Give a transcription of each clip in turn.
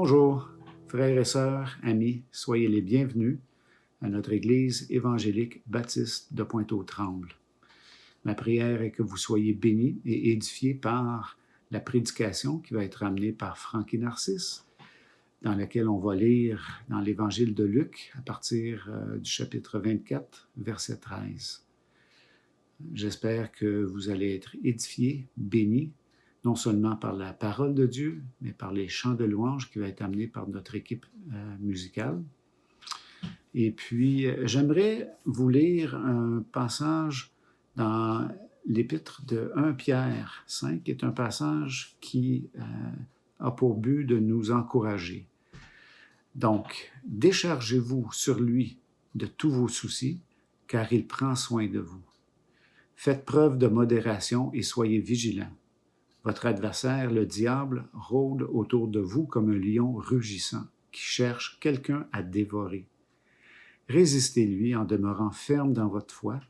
Bonjour, frères et sœurs, amis, soyez les bienvenus à notre Église évangélique baptiste de Pointe-aux-Trembles. Ma prière est que vous soyez bénis et édifiés par la prédication qui va être amenée par Francky Narcisse, dans laquelle on va lire dans l'Évangile de Luc à partir du chapitre 24, verset 13. J'espère que vous allez être édifiés, bénis, non seulement par la parole de Dieu, mais par les chants de louange qui vont être amenés par notre équipe musicale. Et puis, j'aimerais vous lire un passage dans l'épître de 1 Pierre 5, qui est un passage qui a pour but de nous encourager. Donc, déchargez-vous sur lui de tous vos soucis, car il prend soin de vous. Faites preuve de modération et soyez vigilants. Votre adversaire, le diable, rôde autour de vous comme un lion rugissant qui cherche quelqu'un à dévorer. Résistez-lui en demeurant ferme dans votre foi,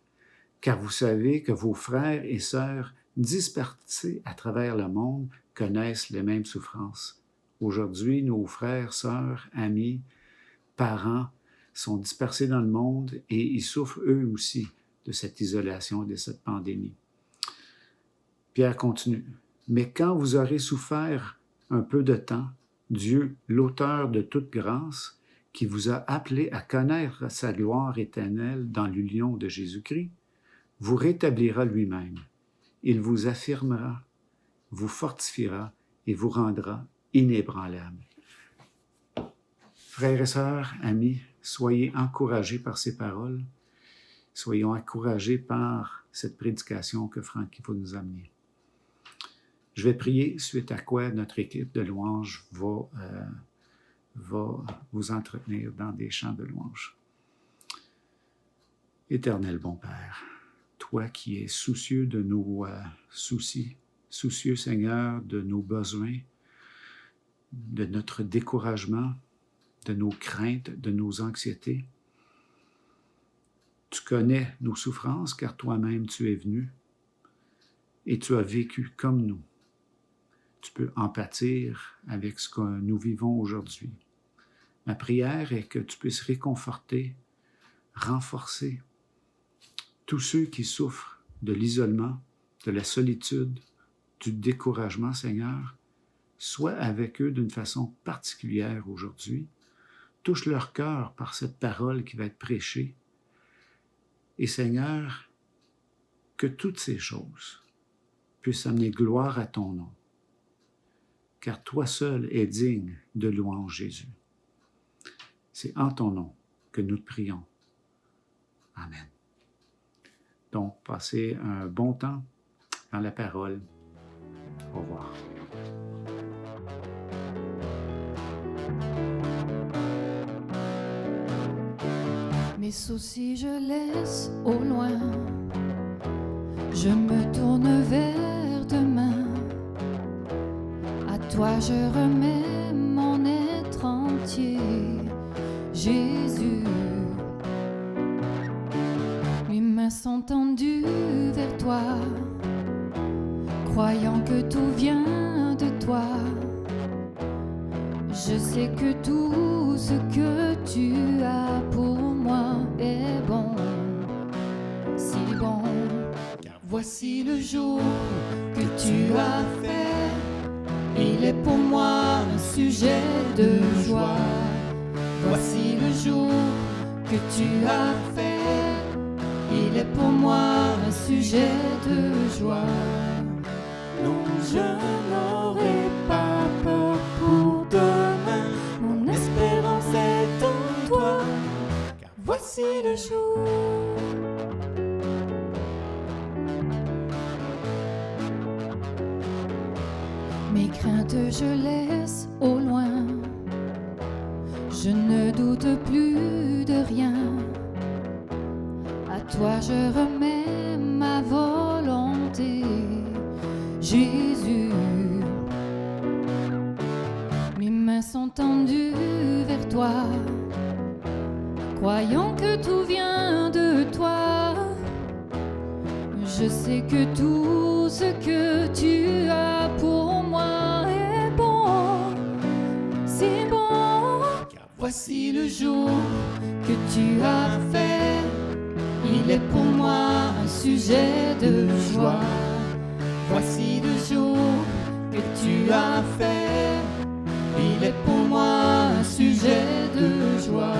car vous savez que vos frères et sœurs dispersés à travers le monde connaissent les mêmes souffrances. Aujourd'hui, nos frères, sœurs, amis, parents sont dispersés dans le monde et ils souffrent eux aussi de cette isolation, de cette pandémie. Pierre continue. Mais quand vous aurez souffert un peu de temps, Dieu, l'auteur de toute grâce, qui vous a appelé à connaître sa gloire éternelle dans l'union de Jésus-Christ, vous rétablira lui-même. Il vous affirmera, vous fortifiera et vous rendra inébranlable. Frères et sœurs, amis, soyez encouragés par ces paroles. Soyons encouragés par cette prédication que Francky va nous amener. Je vais prier, suite à quoi notre équipe de louange va vous entretenir dans des chants de louange. Éternel bon Père, toi qui es soucieux de nos soucis, soucieux Seigneur de nos besoins, de notre découragement, de nos craintes, de nos anxiétés, tu connais nos souffrances car toi-même tu es venu et tu as vécu comme nous. Tu peux en pâtir avec ce que nous vivons aujourd'hui. Ma prière est que tu puisses réconforter, renforcer tous ceux qui souffrent de l'isolement, de la solitude, du découragement, Seigneur. Sois avec eux d'une façon particulière aujourd'hui. Touche leur cœur par cette parole qui va être prêchée. Et Seigneur, que toutes ces choses puissent amener gloire à ton nom. Car toi seul es digne de louange, Jésus. C'est en ton nom que nous te prions. Amen. Donc, passez un bon temps dans la parole. Au revoir. Mes soucis je laisse au loin, je me tourne vers demain. À toi je remets mon être entier, Jésus. Mes mains sont tendues vers toi, croyant que tout vient de toi. Je sais que tout ce que tu as pour moi est bon, si bon. Car voici le jour que tu as fait, il est pour moi un sujet de joie. Voici le jour que tu as fait, il est pour moi un sujet de joie. Non, je n'aurai pas peur pour demain, mon espérance est en toi, car voici le jour. Mes craintes je laisse au loin, je ne doute plus de rien. À toi je remets ma volonté, Jésus. Mes mains sont tendues vers toi, croyant que tout vient de toi. Je sais que tout ce que tu as pour moi est bon, si Voici le jour que tu as fait, il est pour moi un sujet de joie. Voici le jour que tu as fait, il est pour moi un sujet de joie.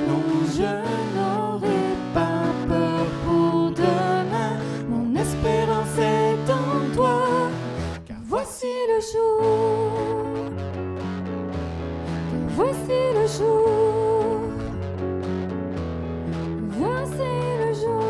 Non, je n'aurai pas peur pour demain, mon espérance est en toi. Car voici le jour, car voici le jour, voici le jour.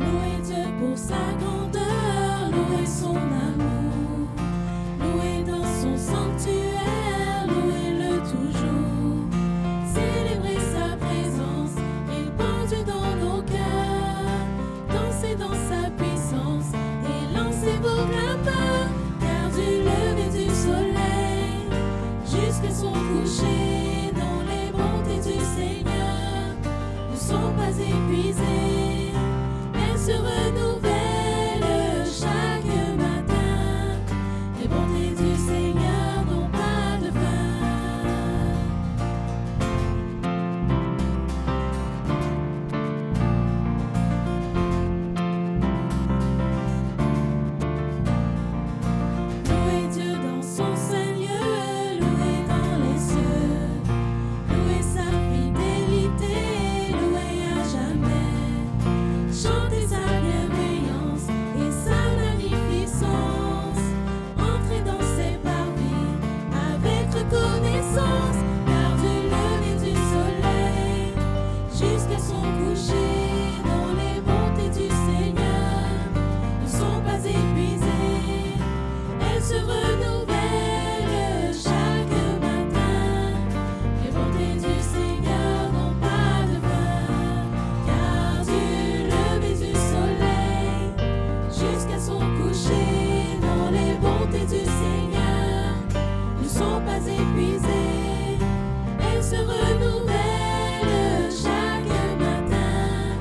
Louez Dieu pour sa grandeur, louez son amour, louez dans son sanctuaire, louez-le toujours. Célébrez sa présence, répandue dans nos cœurs, dansez dans sa puissance et lancez vos clapeurs, car du lever du soleil jusqu'à son coucher, dans les bontés du Seigneur, ne sont pas épuisées. Elles se renouvellent chaque matin. Les bontés du Seigneur n'ont pas de fin. Louez Dieu dans son saint lieu, louez dans les cieux, louez sa fidélité, louez à jamais. Chantez sa bienveillance et sa magnificence. Entrez dans ses parvis avec reconnaissance, car du lever du soleil jusqu'à son coucher, dans les bontés du Seigneur ne sont pas épuisées. Elles se renouvellent chaque matin. Les bontés du Seigneur n'ont pas de fin, car du lever du soleil jusqu'à son coucher, dans les bontés du Seigneur ne sont pas épuisées. Elles se renouvellent chaque matin.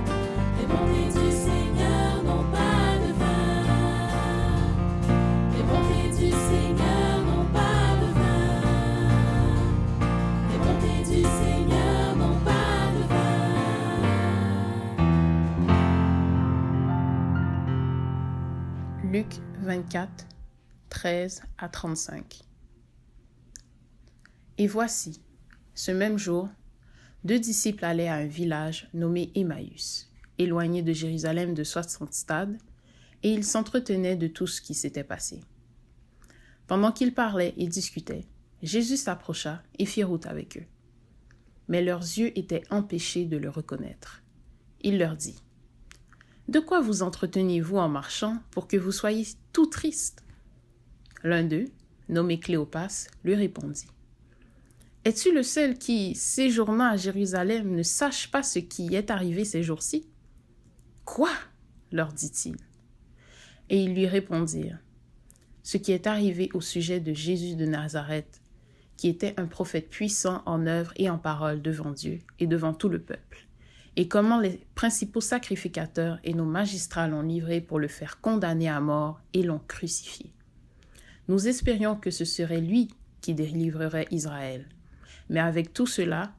Les bontés du Seigneur n'ont pas de fin. Les bontés du Seigneur n'ont pas de fin. Les bontés du Seigneur n'ont pas de fin. Luc 24, 13 à 35. Et voici, ce même jour, 2 disciples allaient à un village nommé Emmaüs, éloigné de Jérusalem de 60 stades, et ils s'entretenaient de tout ce qui s'était passé. Pendant qu'ils parlaient et discutaient, Jésus s'approcha et fit route avec eux. Mais leurs yeux étaient empêchés de le reconnaître. Il leur dit: « De quoi vous entreteniez-vous en marchant pour que vous soyez tout tristes ?» L'un d'eux, nommé Cléopas, lui répondit: « Es-tu le seul qui, séjournant à Jérusalem, ne sache pas ce qui est arrivé ces jours-ci » ? « Quoi ?» leur dit-il. Et ils lui répondirent: « Ce qui est arrivé au sujet de Jésus de Nazareth, qui était un prophète puissant en œuvre et en parole devant Dieu et devant tout le peuple, et comment les principaux sacrificateurs et nos magistrats l'ont livré pour le faire condamner à mort et l'ont crucifié. Nous espérions que ce serait lui qui délivrerait Israël. Mais avec tout cela,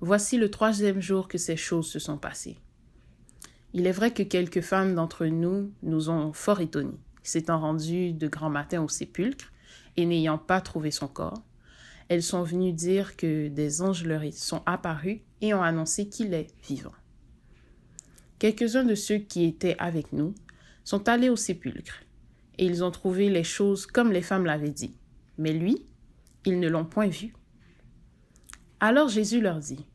voici le 3e jour que ces choses se sont passées. Il est vrai que quelques femmes d'entre nous nous ont fort étonnés, s'étant rendues de grand matin au sépulcre et n'ayant pas trouvé son corps. Elles sont venues dire que des anges leur sont apparus et ont annoncé qu'il est vivant. Quelques-uns de ceux qui étaient avec nous sont allés au sépulcre et ils ont trouvé les choses comme les femmes l'avaient dit. Mais lui, ils ne l'ont point vu. Alors Jésus leur dit: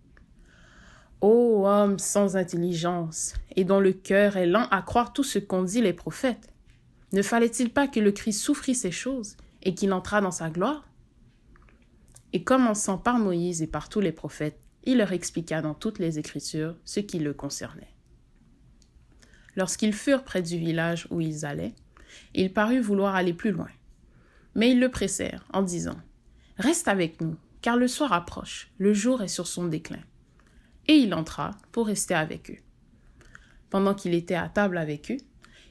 « Ô homme sans intelligence et dont le cœur est lent à croire tout ce qu'ont dit les prophètes, ne fallait-il pas que le Christ souffrit ces choses et qu'il entrât dans sa gloire ?» Et commençant par Moïse et par tous les prophètes, il leur expliqua dans toutes les Écritures ce qui le concernait. Lorsqu'ils furent près du village où ils allaient, il parut vouloir aller plus loin. Mais ils le pressèrent en disant: « Reste avec nous, car le soir approche, le jour est sur son déclin. Et il entra pour rester avec eux. Pendant qu'il était à table avec eux,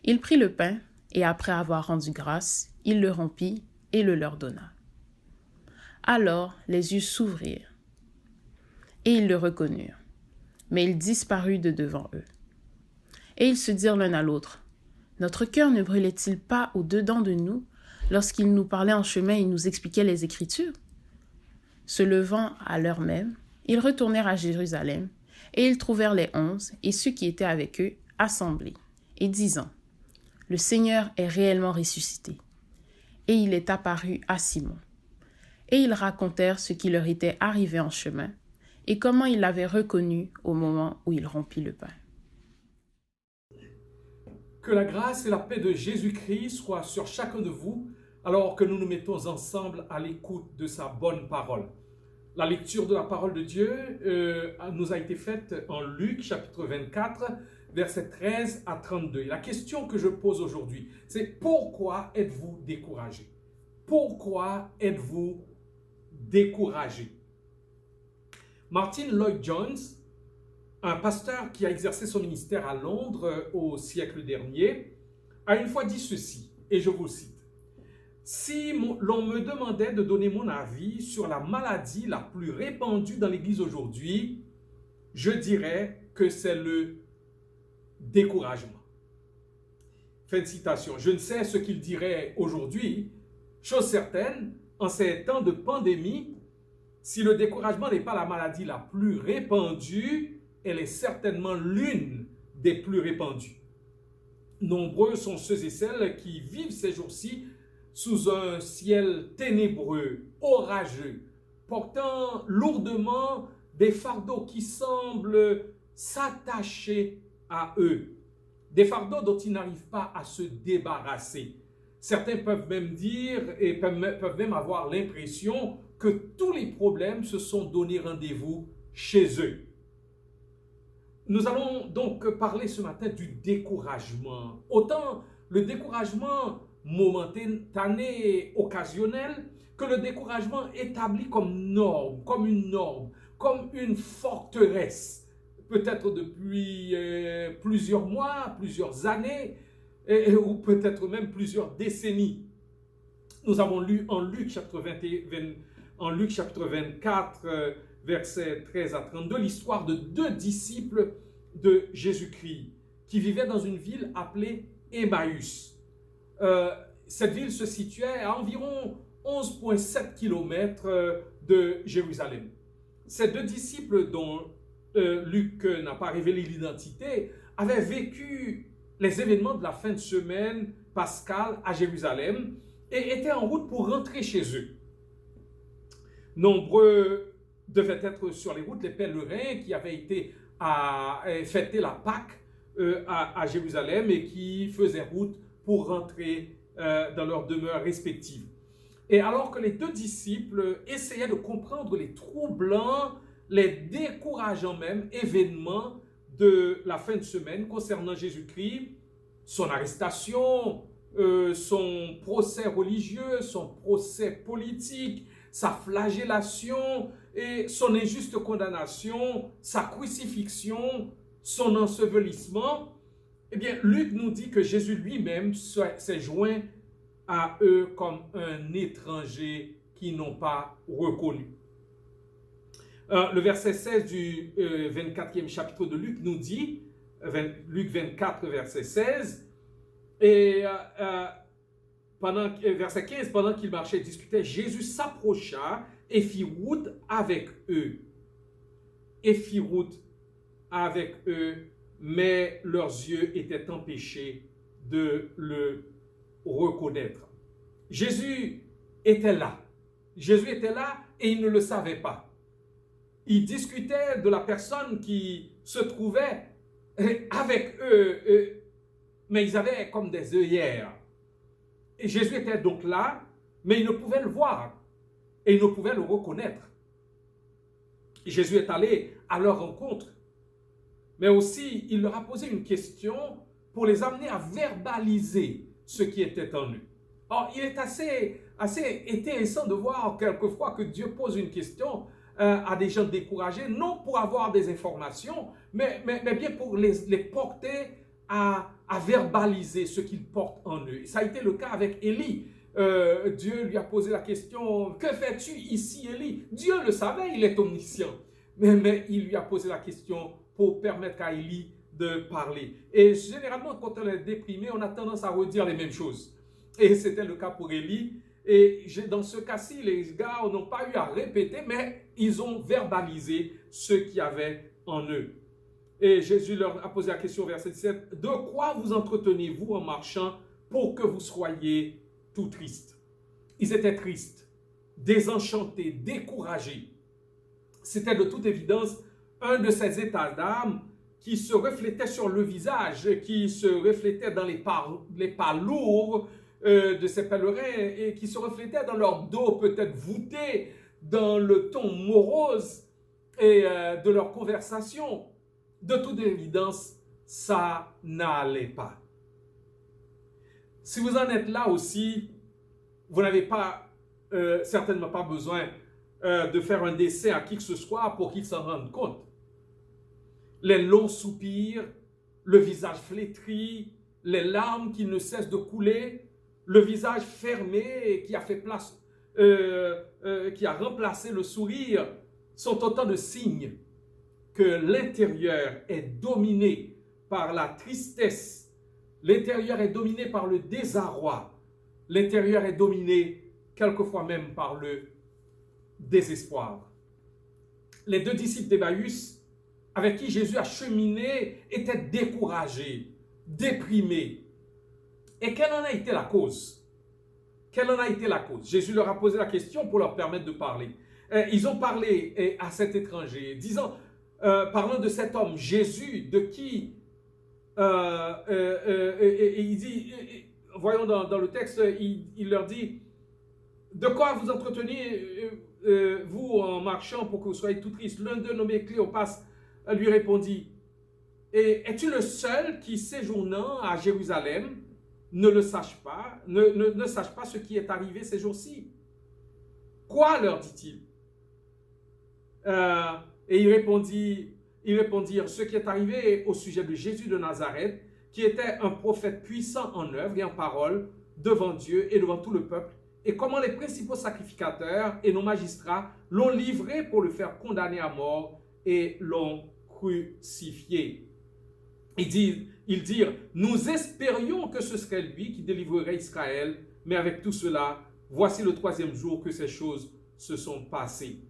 il prit le pain, et après avoir rendu grâce, il le rompit et le leur donna. Alors les yeux s'ouvrirent, et ils le reconnurent, mais il disparut de devant eux. Et ils se dirent l'un à l'autre, « Notre cœur ne brûlait-il pas au-dedans de nous lorsqu'il nous parlait en chemin et nous expliquait les Écritures ?» Se levant à l'heure même, ils retournèrent à Jérusalem, et ils trouvèrent les 11 et ceux qui étaient avec eux assemblés, et disant, « Le Seigneur est réellement ressuscité. » Et il est apparu à Simon. Et ils racontèrent ce qui leur était arrivé en chemin, et comment il l'avait reconnu au moment où il rompit le pain. Que la grâce et la paix de Jésus-Christ soient sur chacun de vous, alors que nous nous mettons ensemble à l'écoute de sa bonne parole. La lecture de la parole de Dieu nous a été faite en Luc, chapitre 24, versets 13 à 32. Et la question que je pose aujourd'hui, c'est pourquoi êtes-vous découragé? Pourquoi êtes-vous découragé? Martin Lloyd-Jones, un pasteur qui a exercé son ministère à Londres au siècle dernier, a une fois dit ceci, et je vous cite. « Si l'on me demandait de donner mon avis sur la maladie la plus répandue dans l'Église aujourd'hui, je dirais que c'est le découragement. » Fin de citation. Je ne sais ce qu'il dirait aujourd'hui. Chose certaine, en ces temps de pandémie, si le découragement n'est pas la maladie la plus répandue, elle est certainement l'une des plus répandues. Nombreux sont ceux et celles qui vivent ces jours-ci sous un ciel ténébreux, orageux, portant lourdement des fardeaux qui semblent s'attacher à eux. Des fardeaux dont ils n'arrivent pas à se débarrasser. Certains peuvent même dire et peuvent même avoir l'impression que tous les problèmes se sont donné rendez-vous chez eux. Nous allons donc parler ce matin du découragement. Autant le découragement momentané, occasionnel, que le découragement établi comme norme, comme une forteresse, peut-être depuis plusieurs mois, plusieurs années, ou peut-être même plusieurs décennies. Nous avons lu en Luc chapitre 24, versets 13 à 32, l'histoire de 2 disciples de Jésus-Christ qui vivaient dans une ville appelée Emmaüs. Cette ville se situait à environ 11,7 km de Jérusalem. Ces 2 disciples dont Luc n'a pas révélé l'identité avaient vécu les événements de la fin de semaine pascale à Jérusalem et étaient en route pour rentrer chez eux. Nombreux devaient être sur les routes les pèlerins qui avaient été à fêter la Pâque à Jérusalem et qui faisaient route pour rentrer dans leurs demeures respectives. Et alors que les 2 disciples essayaient de comprendre les troublants, les décourageants même événements de la fin de semaine concernant Jésus-Christ, son arrestation, son procès religieux, son procès politique, sa flagellation et son injuste condamnation, sa crucifixion, son ensevelissement, eh bien, Luc nous dit que Jésus lui-même s'est joint à eux comme un étranger qu'ils n'ont pas reconnu. Le verset 16 du 24e chapitre de Luc nous dit, Luc 24, verset 16, et verset 15, pendant qu'ils marchaient et discutaient, Jésus s'approcha et fit route avec eux. Mais leurs yeux étaient empêchés de le reconnaître. Jésus était là. Jésus était là et ils ne le savaient pas. Ils discutaient de la personne qui se trouvait avec eux, mais ils avaient comme des œillères. Et Jésus était donc là, mais ils ne pouvaient le voir et ils ne pouvaient le reconnaître. Et Jésus est allé à leur rencontre, mais aussi il leur a posé une question pour les amener à verbaliser ce qui était en eux. Or, il est assez assez intéressant de voir quelquefois que Dieu pose une question à des gens découragés, non pour avoir des informations, mais bien pour les porter à verbaliser ce qu'ils portent en eux. Et ça a été le cas avec Élie. Dieu lui a posé la question, que fais-tu ici, Élie? Dieu le savait, il est omniscient. Mais il lui a posé la question pour permettre à Élie de parler. Et généralement, quand on est déprimé, on a tendance à redire les mêmes choses. Et c'était le cas pour Élie. Et dans ce cas-ci, les gars n'ont pas eu à répéter, mais ils ont verbalisé ce qu'il y avait en eux. Et Jésus leur a posé la question, verset 17, « De quoi vous entretenez-vous en marchant pour que vous soyez tout tristes ?» Ils étaient tristes, désenchantés, découragés. C'était de toute évidence un de ces états d'âme qui se reflétait sur le visage, qui se reflétait dans les pas lourds de ces pèlerins et qui se reflétait dans leur dos peut-être voûté, dans le ton morose et de leur conversation. De toute évidence, ça n'allait pas. Si vous en êtes là aussi, vous n'avez pas, certainement pas besoin de faire un dessin à qui que ce soit pour qu'il s'en rende compte. Les longs soupirs, le visage flétri, les larmes qui ne cessent de couler, le visage fermé qui a fait place, qui a remplacé le sourire, sont autant de signes que l'intérieur est dominé par la tristesse, l'intérieur est dominé par le désarroi, l'intérieur est dominé quelquefois même par le désespoir. Les deux disciples d'Emmaüs, avec qui Jésus a cheminé, étaient découragés, déprimés. Et quelle en a été la cause? Quelle en a été la cause? Jésus leur a posé la question pour leur permettre de parler. Ils ont parlé à cet étranger, disant, parlant de cet homme, Jésus, de qui, il dit, voyons dans le texte, il leur dit, de quoi vous entretenez vous en marchant pour que vous soyez tout tristes? L'un d'eux nommé Cléopas lui répondit, es-tu le seul qui séjournant à Jérusalem ne sache pas ce qui est arrivé ces jours-ci? Quoi, leur dit-il? Et ils répondirent, ce qui est arrivé au sujet de Jésus de Nazareth, qui était un prophète puissant en œuvre et en parole devant Dieu et devant tout le peuple, et comment les principaux sacrificateurs et nos magistrats l'ont livré pour le faire condamner à mort et l'ont crucifié. Ils dirent, nous espérions que ce serait lui qui délivrerait Israël, mais avec tout cela, voici le troisième jour que ces choses se sont passées.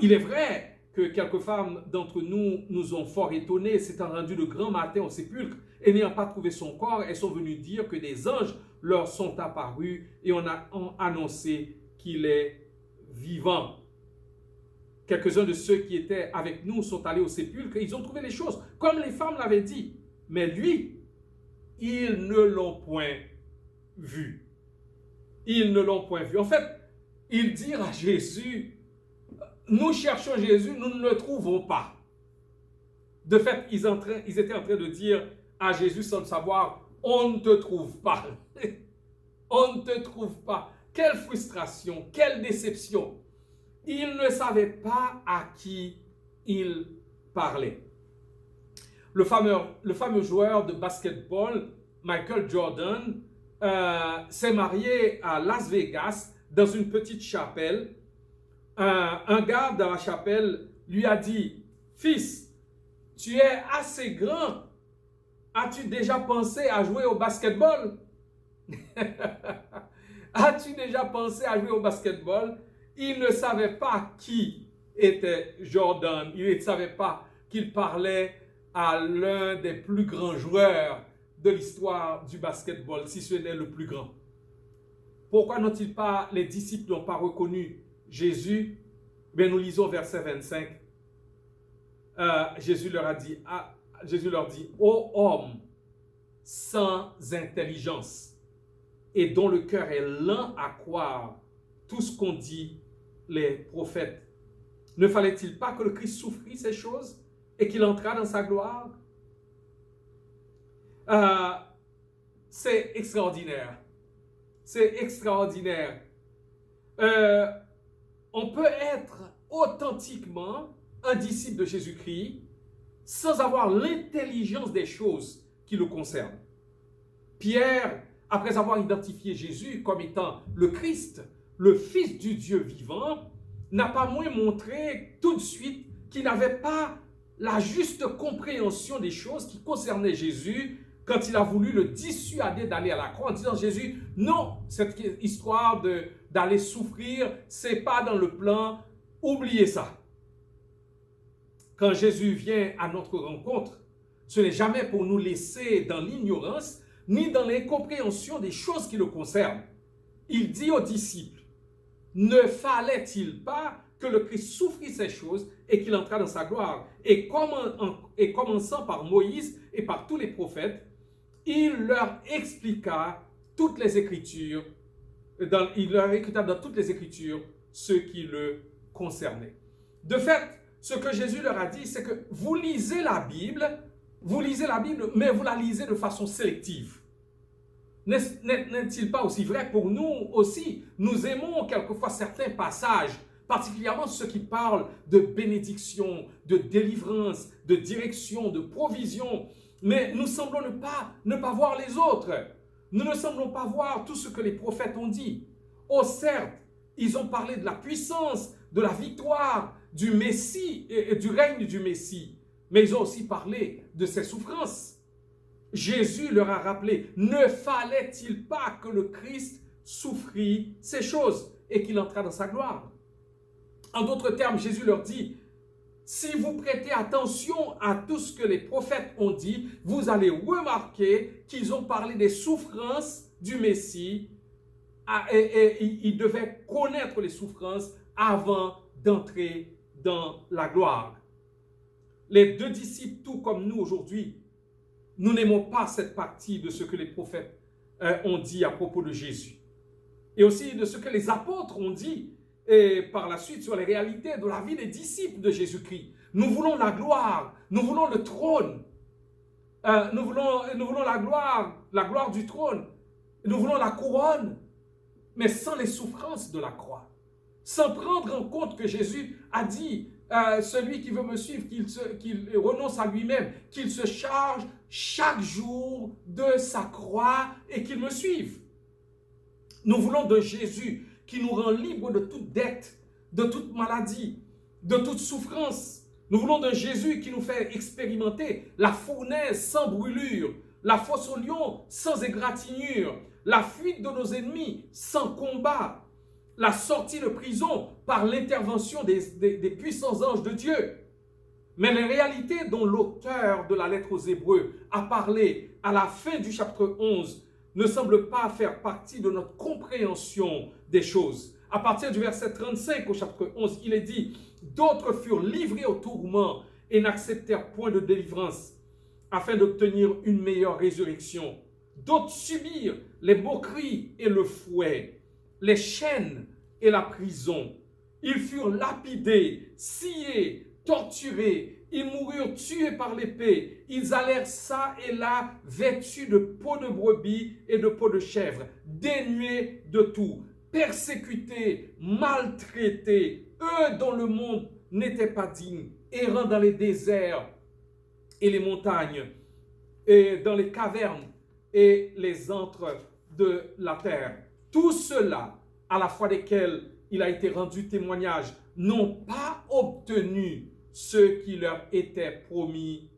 Il est vrai que quelques femmes d'entre nous nous ont fort étonnés, s'étant rendues de grand matin au sépulcre et n'ayant pas trouvé son corps, elles sont venues dire que des anges leur sont apparus et ont annoncé qu'il est vivant. Quelques-uns de ceux qui étaient avec nous sont allés au sépulcre et ils ont trouvé les choses comme les femmes l'avaient dit. Mais lui, ils ne l'ont point vu. Ils ne l'ont point vu. En fait, ils dirent à Jésus, nous cherchons Jésus, nous ne le trouvons pas. De fait, ils étaient en train de dire à Jésus sans le savoir, on ne te trouve pas. On ne te trouve pas. Quelle frustration, quelle déception. Ils ne savaient pas à qui ils parlaient. Le fameux joueur de basketball, Michael Jordan, s'est marié à Las Vegas dans une petite chapelle. Un garde dans la chapelle lui a dit, « Fils, tu es assez grand. As-tu déjà pensé à jouer au basketball? » As-tu déjà pensé à jouer au basketball? Il ne savait pas qui était Jordan. Il ne savait pas qu'il parlait à l'un des plus grands joueurs de l'histoire du basketball, si ce n'est le plus grand. Pourquoi les disciples n'ont pas reconnu Jésus? Bien, nous lisons verset 25. Jésus leur dit, ô homme sans intelligence et dont le cœur est lent à croire tout ce qu'ont dit les prophètes. Ne fallait-il pas que le Christ souffrit ces choses et qu'il entrât dans sa gloire? C'est extraordinaire. C'est extraordinaire. On peut être authentiquement un disciple de Jésus-Christ sans avoir l'intelligence des choses qui le concernent. Pierre, après avoir identifié Jésus comme étant le Christ, le Fils du Dieu vivant, n'a pas moins montré tout de suite qu'il n'avait pas la juste compréhension des choses qui concernaient Jésus quand il a voulu le dissuader d'aller à la croix en disant Jésus, non, cette histoire d'aller souffrir, c'est pas dans le plan, oubliez ça. Quand Jésus vient à notre rencontre, ce n'est jamais pour nous laisser dans l'ignorance ni dans l'incompréhension des choses qui le concernent. Il dit aux disciples, ne fallait-il pas que le Christ souffrit ces choses et qu'il entra dans sa gloire? Et commençant par Moïse et par tous les prophètes, il leur expliqua toutes les Écritures, il leur expliqua dans toutes les Écritures ce qui le concernait. De fait, ce que Jésus leur a dit, c'est que vous lisez la Bible, mais vous la lisez de façon sélective. N'est-il pas aussi vrai pour nous aussi? Nous aimons quelquefois certains passages, particulièrement ceux qui parlent de bénédiction, de délivrance, de direction, de provision, mais nous semblons ne pas voir les autres. Nous ne semblons pas voir tout ce que les prophètes ont dit. Oh certes, ils ont parlé de la puissance, de la victoire, du Messie et du règne du Messie, mais ils ont aussi parlé de ses souffrances. Jésus leur a rappelé, ne fallait-il pas que le Christ souffrit ces choses et qu'il entra dans sa gloire? En d'autres termes, Jésus leur dit, si vous prêtez attention à tout ce que les prophètes ont dit, vous allez remarquer qu'ils ont parlé des souffrances du Messie et ils devaient connaître les souffrances avant d'entrer dans la gloire. Les deux disciples, tout comme nous aujourd'hui, nous n'aimons pas cette partie de ce que les prophètes ont dit à propos de Jésus. Et aussi de ce que les apôtres ont dit et par la suite sur les réalités de la vie des disciples de Jésus-Christ. Nous voulons la gloire, nous voulons le trône, nous voulons la gloire du trône, nous voulons la couronne, mais sans les souffrances de la croix. Sans prendre en compte que Jésus a dit, celui qui veut me suivre, qu'il renonce à lui-même, qu'il se charge chaque jour de sa croix et qu'il me suive. Nous voulons de Jésus qui nous rend libres de toute dette, de toute maladie, de toute souffrance. Nous voulons de Jésus qui nous fait expérimenter la fournaise sans brûlure, la fosse au lion sans égratignure, la fuite de nos ennemis sans combat, la sortie de prison par l'intervention des puissants anges de Dieu. Mais les réalités dont l'auteur de la lettre aux Hébreux a parlé à la fin du chapitre 11 ne semblent pas faire partie de notre compréhension des choses. À partir du verset 35 au chapitre 11, il est dit « D'autres furent livrés au tourment et n'acceptèrent point de délivrance, afin d'obtenir une meilleure résurrection. D'autres subirent les moqueries et le fouet, les chaînes et la prison. Ils furent lapidés, sciés, torturés, ils moururent tués par l'épée. Ils allèrent ça et là, vêtus de peau de brebis et de peau de chèvre, dénués de tout, persécutés, maltraités, eux dont le monde n'était pas digne, errant dans les déserts et les montagnes, et dans les cavernes et les antres de la terre. Tout cela, à la foi desquels il a été rendu témoignage, n'ont pas obtenu ce qui leur était promis,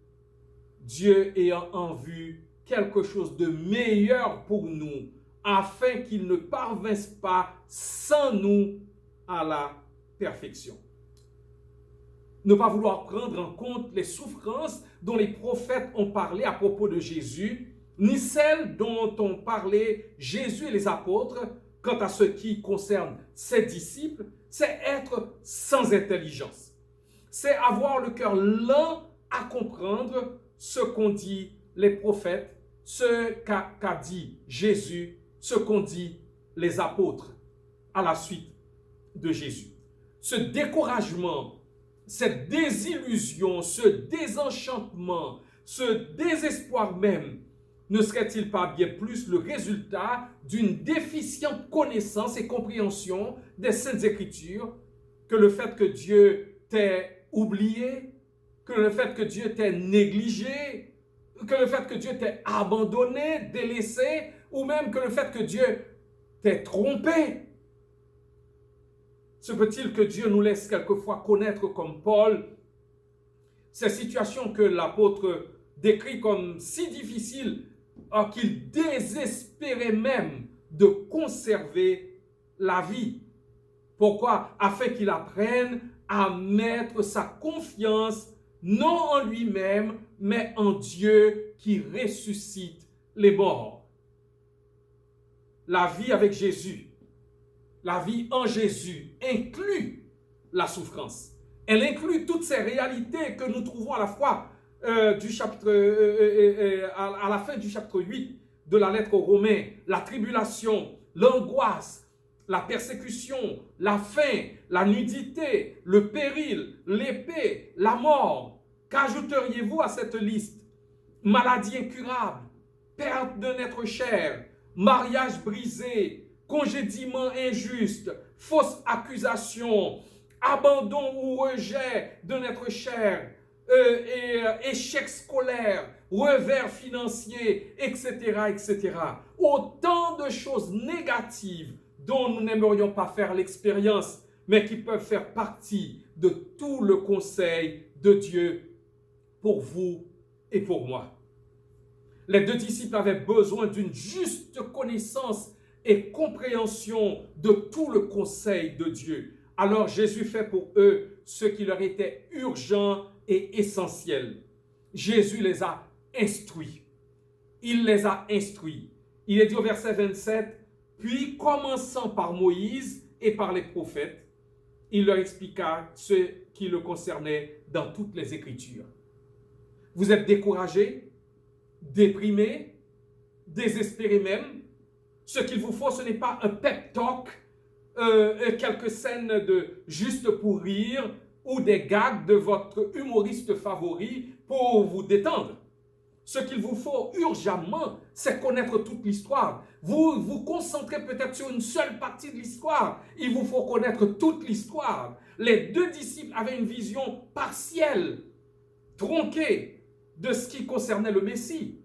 Dieu ayant en vue quelque chose de meilleur pour nous, afin qu'ils ne parvinssent pas sans nous à la perfection. Ne pas vouloir prendre en compte les souffrances dont les prophètes ont parlé à propos de Jésus, ni celles dont ont parlé Jésus et les apôtres quant à ce qui concerne ses disciples, c'est être sans intelligence. C'est avoir le cœur lent à comprendre ce qu'ont dit les prophètes, ce qu'a dit Jésus, ce qu'ont dit les apôtres à la suite de Jésus. Ce découragement, cette désillusion, ce désenchantement, ce désespoir même ne serait-il pas bien plus le résultat d'une déficiente connaissance et compréhension des Saintes Écritures que le fait que Dieu t'ait oublié, que le fait que Dieu t'ait négligé, que le fait que Dieu t'ait abandonné, délaissé, ou même que le fait que Dieu t'ait trompé? Se peut-il que Dieu nous laisse quelquefois connaître comme Paul ces situations que l'apôtre décrit comme si difficiles qu'il désespérait même de conserver la vie. Pourquoi? Afin qu'il apprenne à mettre sa confiance non en lui-même, mais en Dieu qui ressuscite les morts. La vie avec Jésus, la vie en Jésus inclut la souffrance. Elle inclut toutes ces réalités que nous trouvons à la fois à la fin du chapitre 8 de la lettre aux Romains, la tribulation, l'angoisse, la persécution, la faim, la nudité, le péril, l'épée, la mort. Qu'ajouteriez-vous à cette liste? Maladie incurable, perte d'un être cher, mariage brisé, congédiement injuste, fausse accusation, abandon ou rejet d'un être cher, échec scolaire, revers financier, etc., etc. Autant de choses négatives dont nous n'aimerions pas faire l'expérience, mais qui peuvent faire partie de tout le conseil de Dieu pour vous et pour moi. Les deux disciples avaient besoin d'une juste connaissance et compréhension de tout le conseil de Dieu. Alors Jésus fait pour eux ce qui leur était urgent et essentiel. Jésus les a instruits. Il les a instruits. Il est dit au verset 27, « Puis commençant par Moïse et par les prophètes, il leur expliqua ce qui le concernait dans toutes les Écritures. » Vous êtes découragés, déprimés, désespérés même. Ce qu'il vous faut, ce n'est pas un pep talk, quelques scènes de juste pour rire ou des gags de votre humoriste favori pour vous détendre. Ce qu'il vous faut urgemment, c'est connaître toute l'histoire. Vous vous concentrez peut-être sur une seule partie de l'histoire. Il vous faut connaître toute l'histoire. Les deux disciples avaient une vision partielle, tronquée de ce qui concernait le Messie.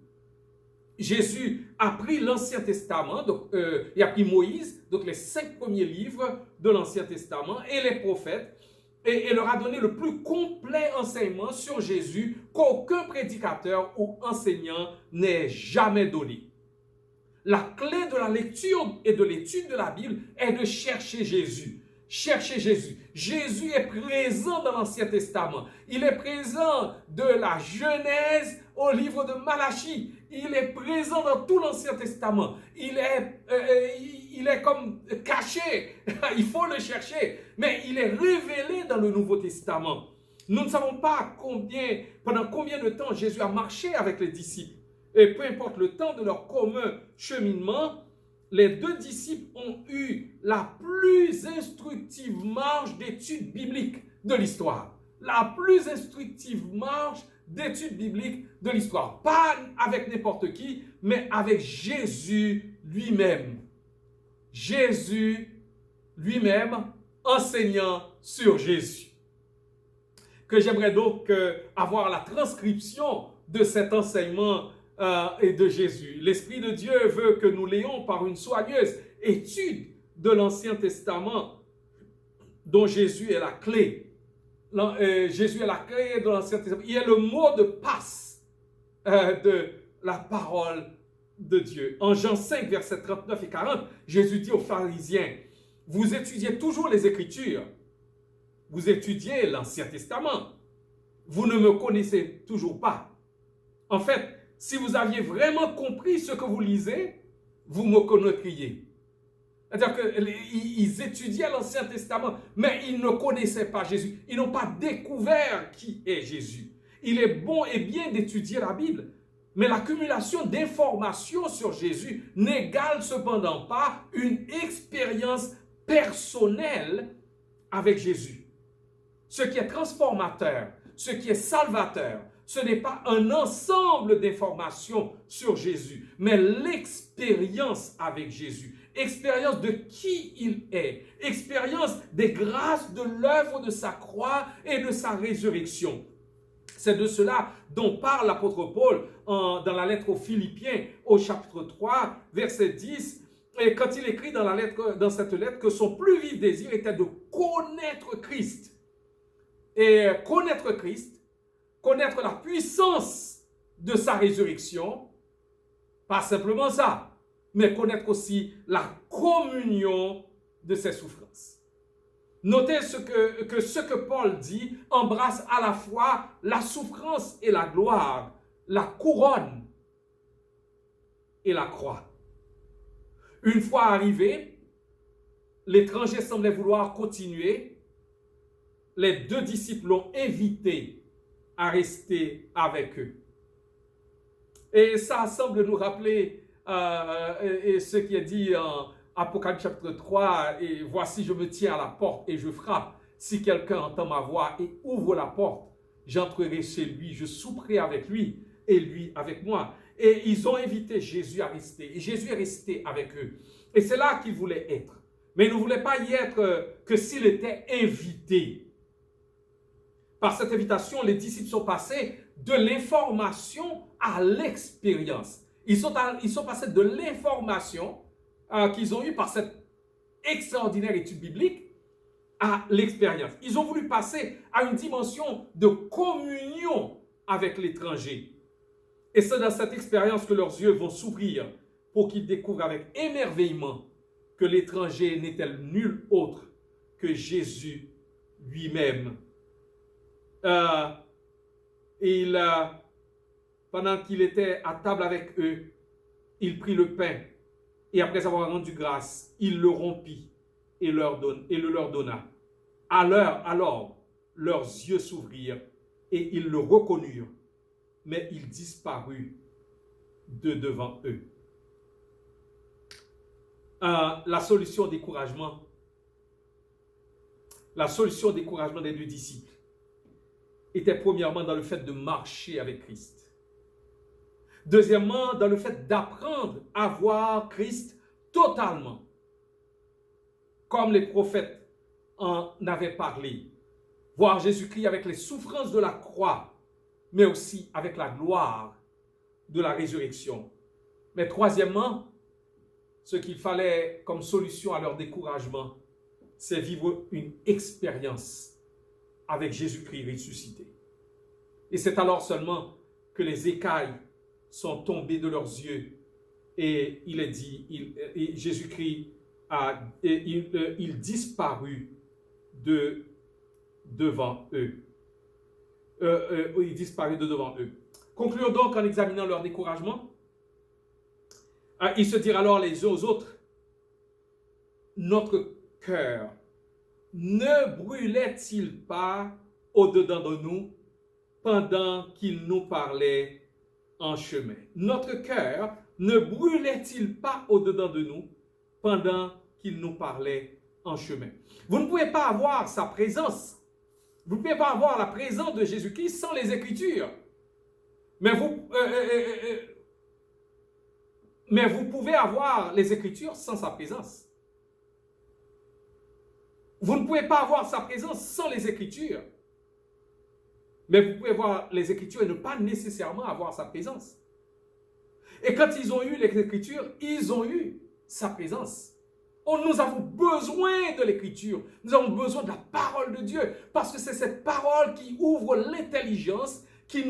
Jésus a pris l'Ancien Testament, il a pris Moïse, donc les 5 premiers livres de l'Ancien Testament, et les prophètes, et leur a donné le plus complet enseignement sur Jésus qu'aucun prédicateur ou enseignant n'ait jamais donné. La clé de la lecture et de l'étude de la Bible est de chercher Jésus. Cherchez Jésus. Jésus est présent dans l'Ancien Testament. Il est présent de la Genèse au livre de Malachie. Il est présent dans tout l'Ancien Testament. Il est comme caché. Il faut le chercher. Mais il est révélé dans le Nouveau Testament. Nous ne savons pas pendant combien de temps Jésus a marché avec les disciples. Et peu importe le temps de leur commun cheminement, les deux disciples ont eu la plus instructive marge d'études bibliques de l'histoire. La plus instructive marge d'études bibliques de l'histoire. Pas avec n'importe qui, mais avec Jésus lui-même. Jésus lui-même enseignant sur Jésus. Que j'aimerais donc avoir la transcription de cet enseignement et de Jésus. L'Esprit de Dieu veut que nous l'ayons par une soigneuse étude de l'Ancien Testament dont Jésus est la clé. Jésus est la clé de l'Ancien Testament. Il est le mot de passe de la parole de Dieu. En Jean 5, versets 39 et 40, Jésus dit aux pharisiens, « Vous étudiez toujours les Écritures. Vous étudiez l'Ancien Testament. Vous ne me connaissez toujours pas. En fait, si vous aviez vraiment compris ce que vous lisez, vous me connaîtriez. » C'est-à-dire qu'ils étudiaient l'Ancien Testament, mais ils ne connaissaient pas Jésus. Ils n'ont pas découvert qui est Jésus. Il est bon et bien d'étudier la Bible, mais l'accumulation d'informations sur Jésus n'égale cependant pas une expérience personnelle avec Jésus. Ce qui est transformateur, ce qui est salvateur, ce n'est pas un ensemble d'informations sur Jésus, mais l'expérience avec Jésus, expérience de qui il est, expérience des grâces de l'œuvre de sa croix et de sa résurrection. C'est de cela dont parle l'apôtre Paul dans la lettre aux Philippiens au chapitre 3, verset 10, et quand il écrit dans cette lettre que son plus vif désir était de connaître Christ. Et connaître Christ, connaître la puissance de sa résurrection, pas simplement ça, mais connaître aussi la communion de ses souffrances. Notez que ce que Paul dit embrasse à la fois la souffrance et la gloire, la couronne et la croix. Une fois arrivé, l'étranger semblait vouloir continuer. Les deux disciples l'ont invité à rester avec eux. Et ça semble nous rappeler ce qui est dit en Apocalypse chapitre 3, et voici je me tiens à la porte et je frappe. Si quelqu'un entend ma voix et ouvre la porte, j'entrerai chez lui, je souperai avec lui et lui avec moi. Et ils ont invité Jésus à rester. Et Jésus est resté avec eux. Et c'est là qu'il voulait être. Mais il ne voulait pas y être que s'il était invité. Par cette invitation, les disciples sont passés de l'information à l'expérience. Ils sont passés de l'information qu'ils ont eue par cette extraordinaire étude biblique à l'expérience. Ils ont voulu passer à une dimension de communion avec l'étranger. Et c'est dans cette expérience que leurs yeux vont s'ouvrir pour qu'ils découvrent avec émerveillement que l'étranger n'était nul autre que Jésus lui-même. Pendant qu'il était à table avec eux, il prit le pain et après avoir rendu grâce, il le rompit et le leur donna. Alors, leurs yeux s'ouvrirent et ils le reconnurent, mais il disparut de devant eux. La solution au découragement des deux disciples était premièrement dans le fait de marcher avec Christ. Deuxièmement, dans le fait d'apprendre à voir Christ totalement, comme les prophètes en avaient parlé. Voir Jésus-Christ avec les souffrances de la croix, mais aussi avec la gloire de la résurrection. Mais troisièmement, ce qu'il fallait comme solution à leur découragement, c'est vivre une expérience avec Jésus-Christ ressuscité. Et c'est alors seulement que les écailles sont tombées de leurs yeux et il est dit, Jésus-Christ il disparut devant eux. Il disparut de devant eux. Concluons donc en examinant leur découragement. Ils se dirent alors les uns aux autres, notre cœur ne brûlait-il pas au-dedans de nous pendant qu'il nous parlait en chemin? Notre cœur ne brûlait-il pas au-dedans de nous pendant qu'il nous parlait en chemin? Vous ne pouvez pas avoir sa présence. Vous ne pouvez pas avoir la présence de Jésus-Christ sans les Écritures. Mais vous pouvez avoir les Écritures sans sa présence. Vous ne pouvez pas avoir sa présence sans les Écritures. Mais vous pouvez voir les Écritures et ne pas nécessairement avoir sa présence. Et quand ils ont eu les Écritures, ils ont eu sa présence. Nous avons besoin de l'Écriture. Nous avons besoin de la parole de Dieu. Parce que c'est cette parole qui ouvre l'intelligence, qui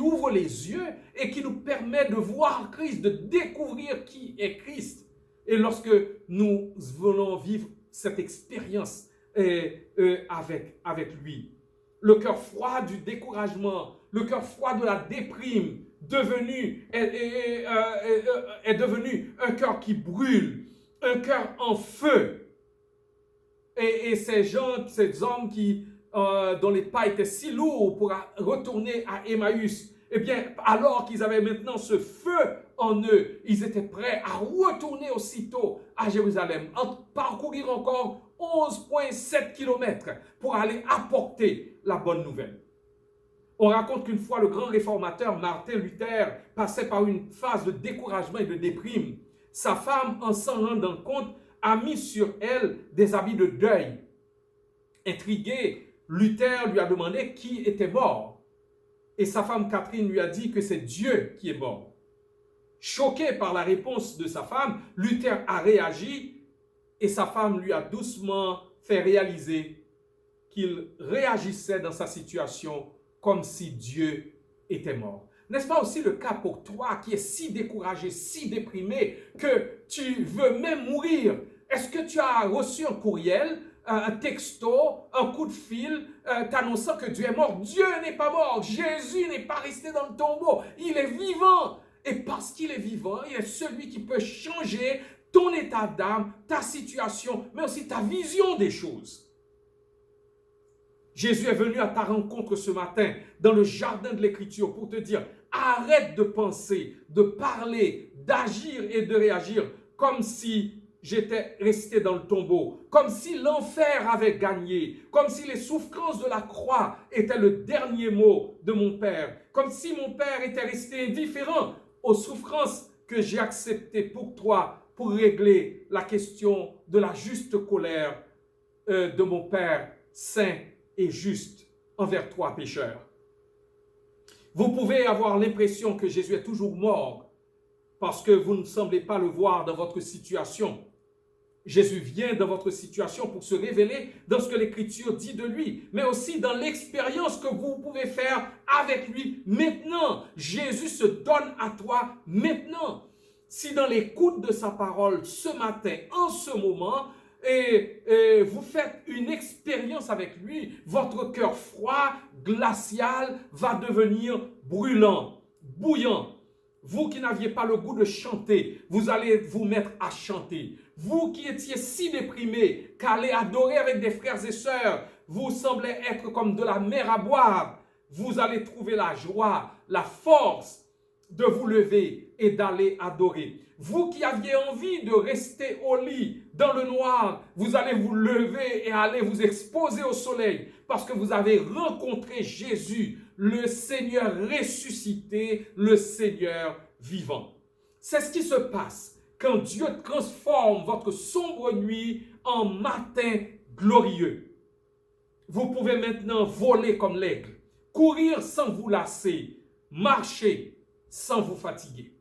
ouvre les yeux et qui nous permet de voir Christ, de découvrir qui est Christ. Et lorsque nous voulons vivre cette expérience avec lui, le cœur froid du découragement, le cœur froid de la déprime est devenu un cœur qui brûle, un cœur en feu. Et ces hommes dont les pas étaient si lourds pour retourner à Emmaüs, eh bien, alors qu'ils avaient maintenant ce feu en eux, ils étaient prêts à retourner aussitôt à Jérusalem, parcourir encore 11,7 km pour aller apporter la bonne nouvelle. On raconte qu'une fois, le grand réformateur Martin Luther passait par une phase de découragement et de déprime. Sa femme, en s'en rendant compte, a mis sur elle des habits de deuil. Intrigué, Luther lui a demandé qui était mort. Et sa femme Catherine lui a dit que c'est Dieu qui est mort. Choqué par la réponse de sa femme, Luther a réagi et sa femme lui a doucement fait réaliser qu'il réagissait dans sa situation comme si Dieu était mort. N'est-ce pas aussi le cas pour toi qui es si découragé, si déprimé que tu veux même mourir? Est-ce que tu as reçu un courriel, un texto, un coup de fil t'annonçant que Dieu est mort? Dieu n'est pas mort. Jésus n'est pas resté dans le tombeau. Il est vivant. Et parce qu'il est vivant, il est celui qui peut changer ton état d'âme, ta situation, mais aussi ta vision des choses. Jésus est venu à ta rencontre ce matin dans le jardin de l'Écriture pour te dire, arrête de penser, de parler, d'agir et de réagir comme si j'étais resté dans le tombeau, comme si l'enfer avait gagné, comme si les souffrances de la croix étaient le dernier mot de mon Père, comme si mon Père était resté indifférent aux souffrances que j'ai acceptées pour toi, pour régler la question de la juste colère de mon Père saint et juste envers toi, pécheur. Vous pouvez avoir l'impression que Jésus est toujours mort parce que vous ne semblez pas le voir dans votre situation. Jésus vient dans votre situation pour se révéler dans ce que l'Écriture dit de lui, mais aussi dans l'expérience que vous pouvez faire avec lui maintenant. Jésus se donne à toi maintenant. Si dans l'écoute de sa parole ce matin, en ce moment, et vous faites une expérience avec lui, votre cœur froid, glacial, va devenir brûlant, bouillant. Vous qui n'aviez pas le goût de chanter, vous allez vous mettre à chanter. Vous qui étiez si déprimé qu'aller adorer avec des frères et sœurs vous semblez être comme de la mer à boire, vous allez trouver la joie, la force de vous lever et d'aller adorer. Vous qui aviez envie de rester au lit dans le noir, vous allez vous lever et aller vous exposer au soleil parce que vous avez rencontré Jésus, le Seigneur ressuscité, le Seigneur vivant. C'est ce qui se passe quand Dieu transforme votre sombre nuit en matin glorieux. Vous pouvez maintenant voler comme l'aigle, courir sans vous lasser, marcher sans vous fatiguer.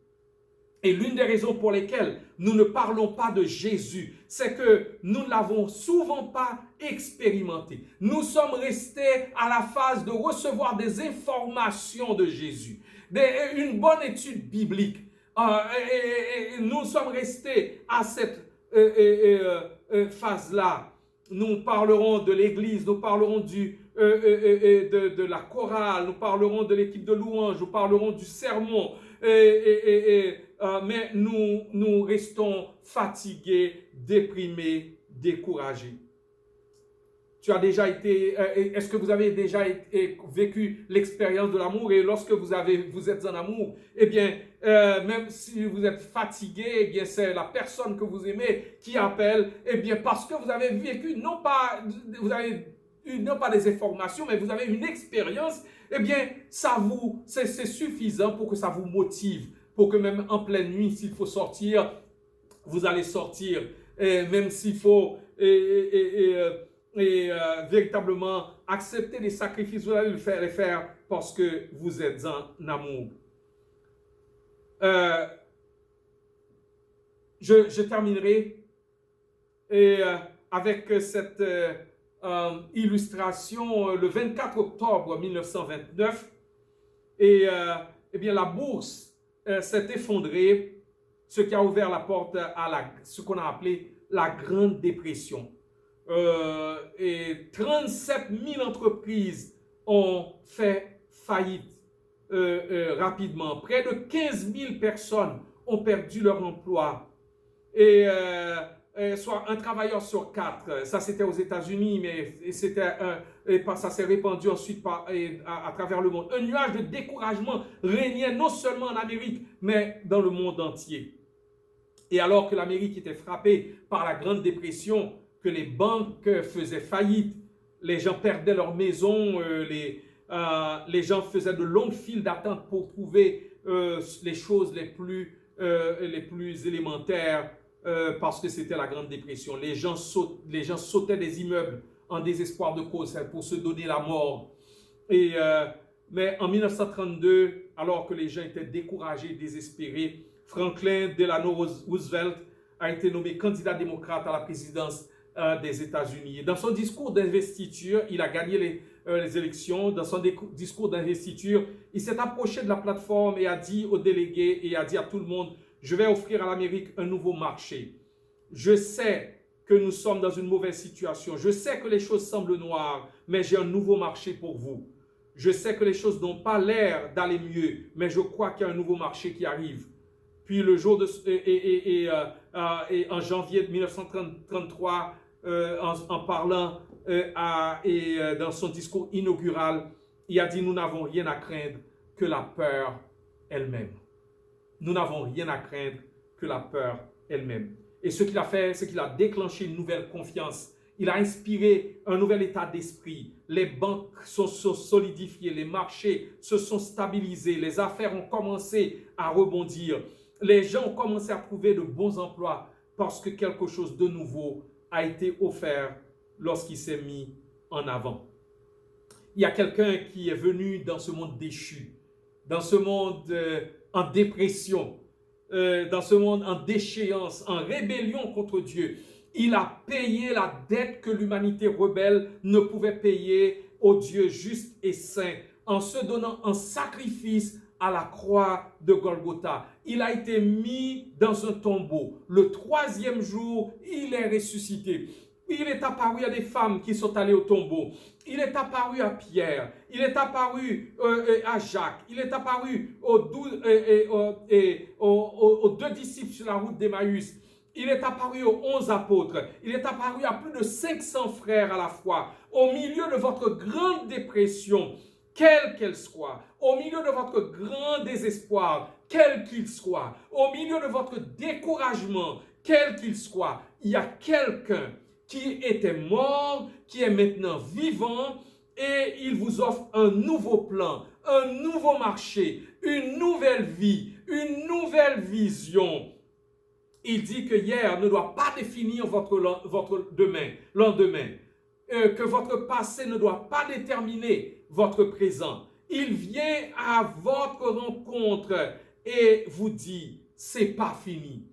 Et l'une des raisons pour lesquelles nous ne parlons pas de Jésus, c'est que nous ne l'avons souvent pas expérimenté. Nous sommes restés à la phase de recevoir des informations de Jésus, une bonne étude biblique. Nous sommes restés à cette phase-là. Nous parlerons de l'Église, nous parlerons de la chorale, nous parlerons de l'équipe de louange, nous parlerons du sermon. Mais nous restons fatigués, déprimés, découragés. Est-ce que vous avez déjà vécu l'expérience de l'amour? Et lorsque vous êtes en amour, eh bien, même si vous êtes fatigué, eh bien, c'est la personne que vous aimez qui appelle, eh bien, parce que vous avez vécu, non pas des informations, mais vous avez une expérience, eh bien, c'est suffisant pour que ça vous motive, pour que même en pleine nuit, s'il faut sortir, vous allez sortir, et même s'il faut véritablement accepter les sacrifices, vous allez les faire parce que vous êtes en amour. Je terminerai avec cette illustration le 24 octobre 1929. Eh bien, la bourse s'est effondrée, ce qui a ouvert la porte à ce qu'on a appelé la Grande Dépression. Et 37 000 entreprises ont fait faillite rapidement. Près de 15 000 personnes ont perdu leur emploi. Soit un travailleur sur 4. Ça, c'était aux États-Unis, mais ça s'est répandu ensuite à travers le monde. Un nuage de découragement régnait non seulement en Amérique, mais dans le monde entier. Et alors que l'Amérique était frappée par la Grande Dépression, que les banques faisaient faillite, les gens perdaient leurs maisons, les gens faisaient de longues files d'attente pour trouver les choses les plus élémentaires parce que c'était la Grande Dépression. Les gens sautaient des immeubles en désespoir de cause pour se donner la mort. Mais en 1932, alors que les gens étaient découragés, désespérés, Franklin Delano Roosevelt a été nommé candidat démocrate à la présidence des États-Unis. Dans son discours d'investiture, il a gagné les élections. Dans son discours d'investiture, il s'est approché de la plateforme et a dit aux délégués et a dit à tout le monde, je vais offrir à l'Amérique un nouveau marché. Je sais que nous sommes dans une mauvaise situation. Je sais que les choses semblent noires, mais j'ai un nouveau marché pour vous. Je sais que les choses n'ont pas l'air d'aller mieux, mais je crois qu'il y a un nouveau marché qui arrive. Puis le jour en janvier 1933, en parlant dans son discours inaugural, il a dit « Nous n'avons rien à craindre que la peur elle-même. » Nous n'avons rien à craindre que la peur elle-même. Et ce qu'il a fait, c'est qu'il a déclenché une nouvelle confiance. Il a inspiré un nouvel état d'esprit. Les banques sont solidifiées, les marchés se sont stabilisés, les affaires ont commencé à rebondir. Les gens ont commencé à trouver de bons emplois parce que quelque chose de nouveau a été offert lorsqu'il s'est mis en avant. Il y a quelqu'un qui est venu dans ce monde déchu, dans ce monde en dépression, dans ce monde en déchéance, en rébellion contre Dieu. Il a payé la dette que l'humanité rebelle ne pouvait payer au Dieu juste et saint en se donnant en sacrifice à la croix de Golgotha. Il a été mis dans un tombeau. Le troisième jour, il est ressuscité. Il est apparu à des femmes qui sont allées au tombeau. Il est apparu à Pierre. Il est apparu à Jacques. Il est apparu aux deux disciples sur la route d'Emmaüs. Il est apparu aux 11 apôtres. Il est apparu à plus de 500 frères à la fois. Au milieu de votre grande dépression, quelle qu'elle soit, au milieu de votre grand désespoir, quel qu'il soit, au milieu de votre découragement, quel qu'il soit, il y a quelqu'un qui était mort, qui est maintenant vivant, et il vous offre un nouveau plan, un nouveau marché, une nouvelle vie, une nouvelle vision. Il dit que hier ne doit pas définir votre lendemain, que votre passé ne doit pas déterminer votre présent. Il vient à votre rencontre et vous dit, c'est pas fini.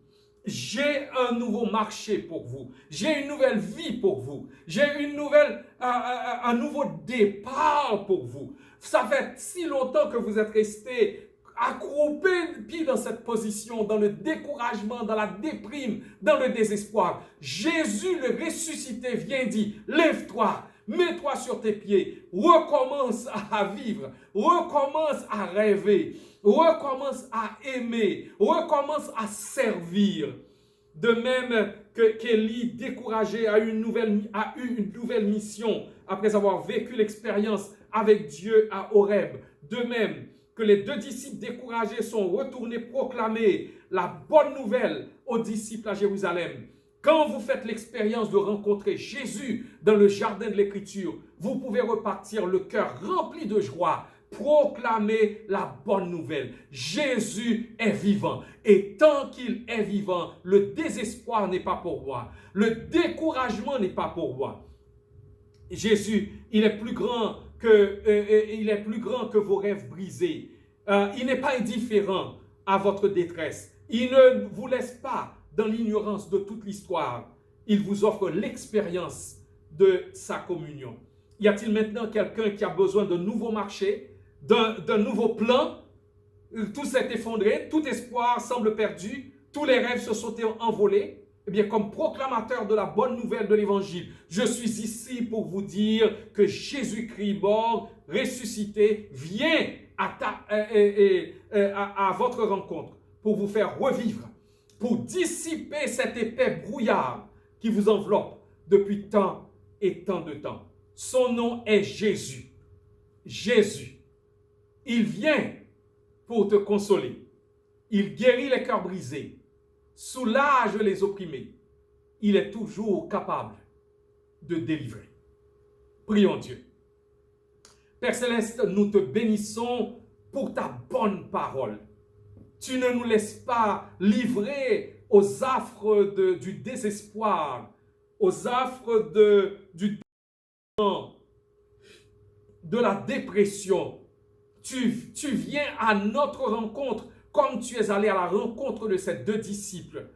J'ai un nouveau marché pour vous. J'ai une nouvelle vie pour vous. J'ai un nouveau départ pour vous. Ça fait si longtemps que vous êtes resté accroupi dans cette position, dans le découragement, dans la déprime, dans le désespoir. Jésus, le ressuscité, vient dire, lève-toi, mets-toi sur tes pieds, recommence à vivre, recommence à rêver, recommence à aimer, recommence à servir. De même qu'Élie, découragé, a eu une nouvelle mission après avoir vécu l'expérience avec Dieu à Horeb. De même que les deux disciples découragés sont retournés proclamer la bonne nouvelle aux disciples à Jérusalem. Quand vous faites l'expérience de rencontrer Jésus dans le jardin de l'Écriture, vous pouvez repartir le cœur rempli de joie, proclamer la bonne nouvelle. Jésus est vivant et tant qu'il est vivant, le désespoir n'est pas pour moi. Le découragement n'est pas pour moi. Jésus, il est plus grand que vos rêves brisés. Il n'est pas indifférent à votre détresse. Il ne vous laisse pas dans l'ignorance de toute l'histoire. Il vous offre l'expérience de sa communion. Y a-t-il maintenant quelqu'un qui a besoin d'un nouveau marché, d'un nouveau plan? Tout s'est effondré, tout espoir semble perdu, tous les rêves se sont envolés. Eh bien, comme proclamateur de la bonne nouvelle de l'Évangile, je suis ici pour vous dire que Jésus-Christ mort, ressuscité, vient à votre rencontre pour vous faire revivre, pour dissiper cet épais brouillard qui vous enveloppe depuis tant et tant de temps. Son nom est Jésus. Jésus. Il vient pour te consoler. Il guérit les cœurs brisés, soulage les opprimés. Il est toujours capable de délivrer. Prions Dieu. Père Céleste, nous te bénissons pour ta bonne parole. Tu ne nous laisses pas livrer aux affres du désespoir, aux affres du temps, de la dépression. Tu viens à notre rencontre comme tu es allé à la rencontre de ces deux disciples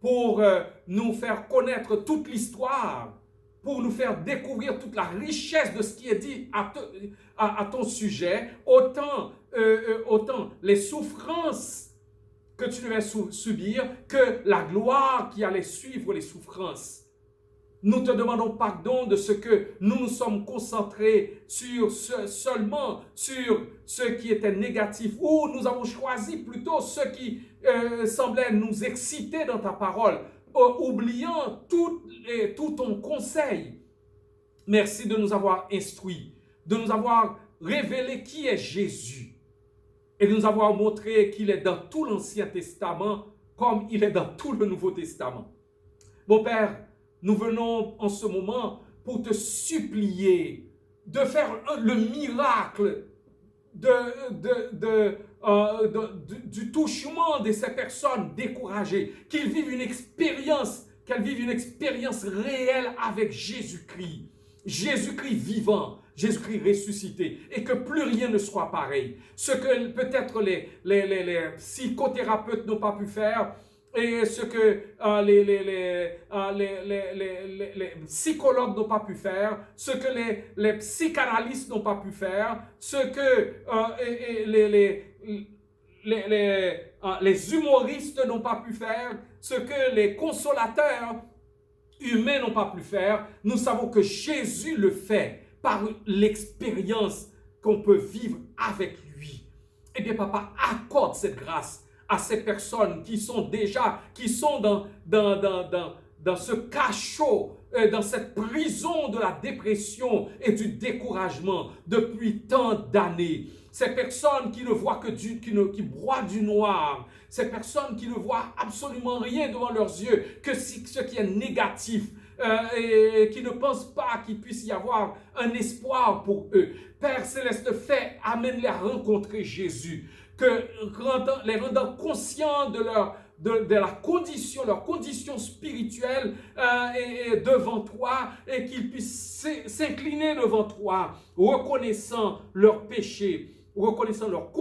pour nous faire connaître toute l'histoire, pour nous faire découvrir toute la richesse de ce qui est dit à ton sujet, autant les souffrances que tu devais subir que la gloire qui allait suivre les souffrances. Nous te demandons pardon de ce que nous nous sommes concentrés seulement sur ce qui était négatif, ou nous avons choisi plutôt ce qui semblait nous exciter dans ta parole, oubliant tout ton conseil. Merci de nous avoir instruits, de nous avoir révélé qui est Jésus et de nous avoir montré qu'il est dans tout l'Ancien Testament comme il est dans tout le Nouveau Testament. Mon Père, nous venons en ce moment pour te supplier de faire le miracle du touchement de ces personnes découragées, qu'elles vivent une expérience réelle avec Jésus-Christ. Jésus-Christ vivant, Jésus-Christ ressuscité, et que plus rien ne soit pareil. Ce que peut-être les psychothérapeutes n'ont pas pu faire, et ce que les psychologues n'ont pas pu faire, ce que les psychanalystes n'ont pas pu faire, ce que les humoristes n'ont pas pu faire, ce que les consolateurs humains n'ont pas pu faire, nous savons que Jésus le fait par l'expérience qu'on peut vivre avec lui. Eh bien, Papa, accorde cette grâce à ces personnes qui sont dans ce cachot, dans cette prison de la dépression et du découragement depuis tant d'années. Ces personnes qui ne voient qui broient du noir. Ces personnes qui ne voient absolument rien devant leurs yeux que ce qui est négatif. Et qui ne pensent pas qu'il puisse y avoir un espoir pour eux. Père Céleste, amène-les à rencontrer Jésus, les rendant conscients de leur condition spirituelle et devant toi, et qu'ils puissent s'incliner devant toi, reconnaissant leurs péchés, reconnaissant leur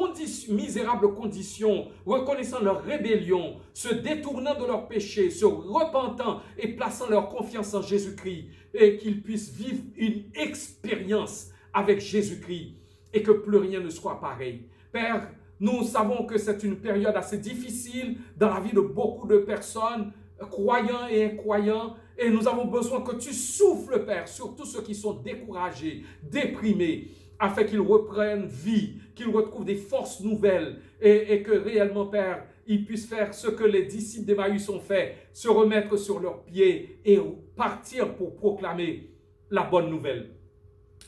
misérable condition, reconnaissant leur rébellion, se détournant de leurs péchés, se repentant et plaçant leur confiance en Jésus-Christ, et qu'ils puissent vivre une expérience avec Jésus-Christ et que plus rien ne soit pareil. Père, nous savons que c'est une période assez difficile dans la vie de beaucoup de personnes, croyants et incroyants, et nous avons besoin que tu souffles, Père, sur tous ceux qui sont découragés, déprimés, afin qu'ils reprennent vie, qu'ils retrouvent des forces nouvelles et que réellement, Père, ils puissent faire ce que les disciples d'Emmaüs ont fait, se remettre sur leurs pieds et partir pour proclamer la bonne nouvelle.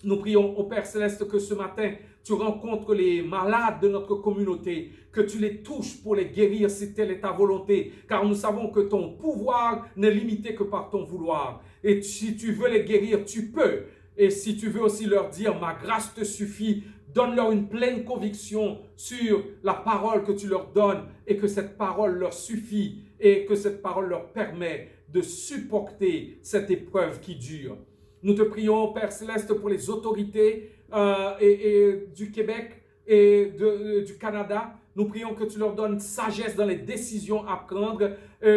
Nous prions au Père Céleste que ce matin, tu rencontres les malades de notre communauté, que tu les touches pour les guérir si telle est ta volonté, car nous savons que ton pouvoir n'est limité que par ton vouloir. Et si tu veux les guérir, tu peux. Et si tu veux aussi leur dire, ma grâce te suffit, donne-leur une pleine conviction sur la parole que tu leur donnes et que cette parole leur suffit et que cette parole leur permet de supporter cette épreuve qui dure. Nous te prions, Père Céleste, pour les autorités du Québec et du Canada. Nous prions que tu leur donnes sagesse dans les décisions à prendre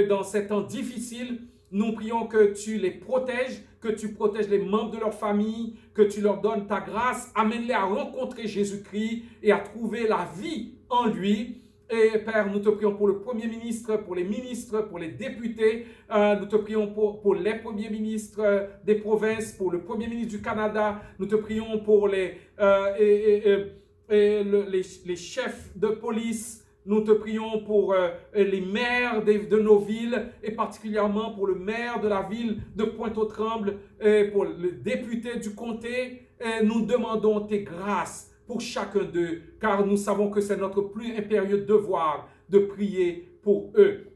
dans ces temps difficiles. Nous prions que tu les protèges, que tu protèges les membres de leur famille, que tu leur donnes ta grâce. Amène-les à rencontrer Jésus-Christ et à trouver la vie en lui. Et Père, nous te prions pour le Premier ministre, pour les ministres, pour les députés. Nous te prions pour les premiers ministres des provinces, pour le Premier ministre du Canada. Nous te prions pour les chefs de police. Nous te prions pour les maires de nos villes et particulièrement pour le maire de la ville de Pointe-aux-Trembles et pour le député du comté. Et nous demandons tes grâces pour chacun d'eux, car nous savons que c'est notre plus impérieux devoir de prier pour eux.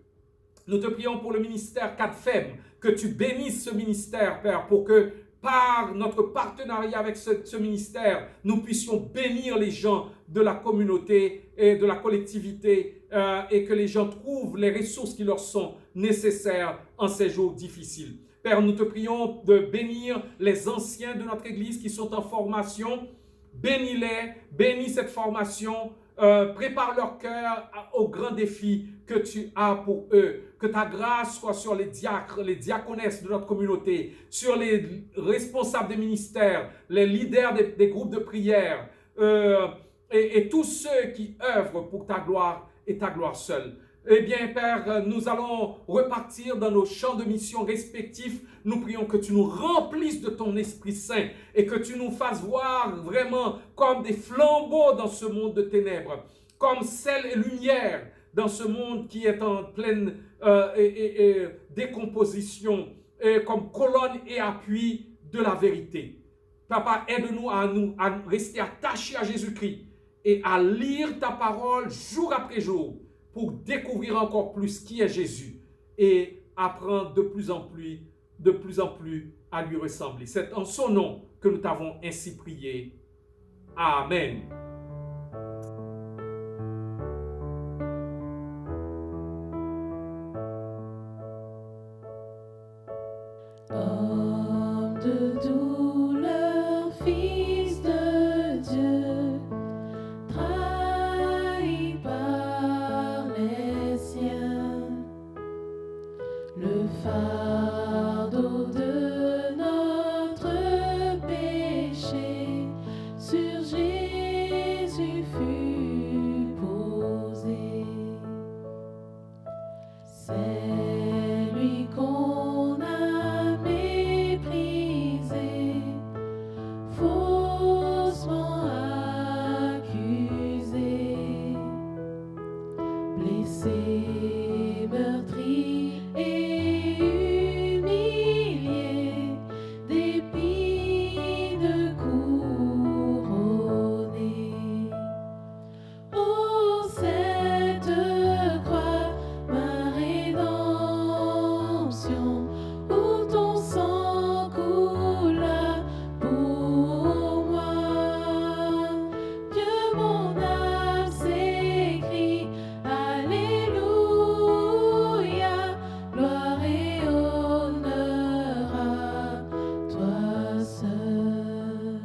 Nous te prions pour le ministère CADFEM, que tu bénisses ce ministère, Père, pour que par notre partenariat avec ce ministère, nous puissions bénir les gens de la communauté et de la collectivité et que les gens trouvent les ressources qui leur sont nécessaires en ces jours difficiles. Père, nous te prions de bénir les anciens de notre Église qui sont en formation. Bénis-les, bénis cette formation, prépare leur cœur aux grands défis que tu as pour eux. Que ta grâce soit sur les diacres, les diaconesses de notre communauté, sur les responsables des ministères, les leaders des groupes de prière et tous ceux qui œuvrent pour ta gloire et ta gloire seule. Eh bien, Père, nous allons repartir dans nos champs de mission respectifs. Nous prions que tu nous remplisses de ton Esprit Saint et que tu nous fasses voir vraiment comme des flambeaux dans ce monde de ténèbres, comme sel et lumière dans ce monde qui est en pleine décomposition, et comme colonne et appui de la vérité. Papa, aide-nous à rester attachés à Jésus-Christ et à lire ta parole jour après jour, pour découvrir encore plus qui est Jésus et apprendre de plus en plus à lui ressembler. C'est en son nom que nous t'avons ainsi prié. Amen. Homme de douleur, fils de Dieu, trahi par les siens, le fardeau de notre péché sur Jésus fut posé. C'est lui qu'on a méprisé, faussement accusé, blessé, meurtri et humilié, d'épines couronné. Ô cette croix, ma rédemption, où ton sang coula pour moi, que mon âme s'écrie, Alléluia, gloire et honneur à toi seul.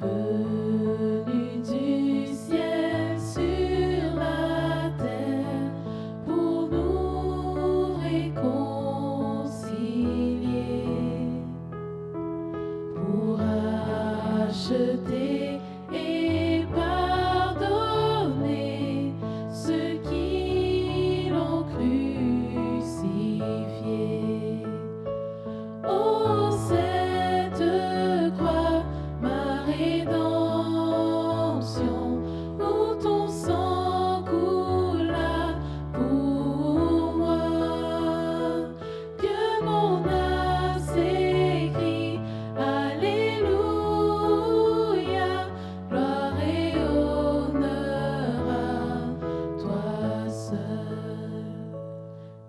Venu du ciel sur la terre pour nous réconcilier, pour acheter et pardonner ceux qui l'ont crucifié. Ô cette croix, ma rédemption, où ton sang coula pour moi, que mon âme s'écrie, Alléluia, gloire et honneur à toi seul.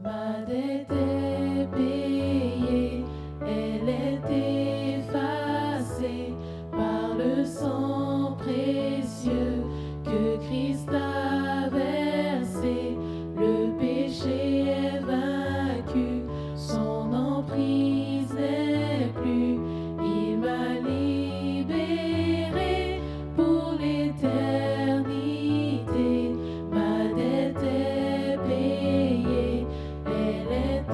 Ma dette est payée, elle est effacée par le sang précieux que Christ a versé. Le péché est vaincu, son emprise n'est plus. Il m'a libéré pour l'éternité. Ma dette est payée, elle est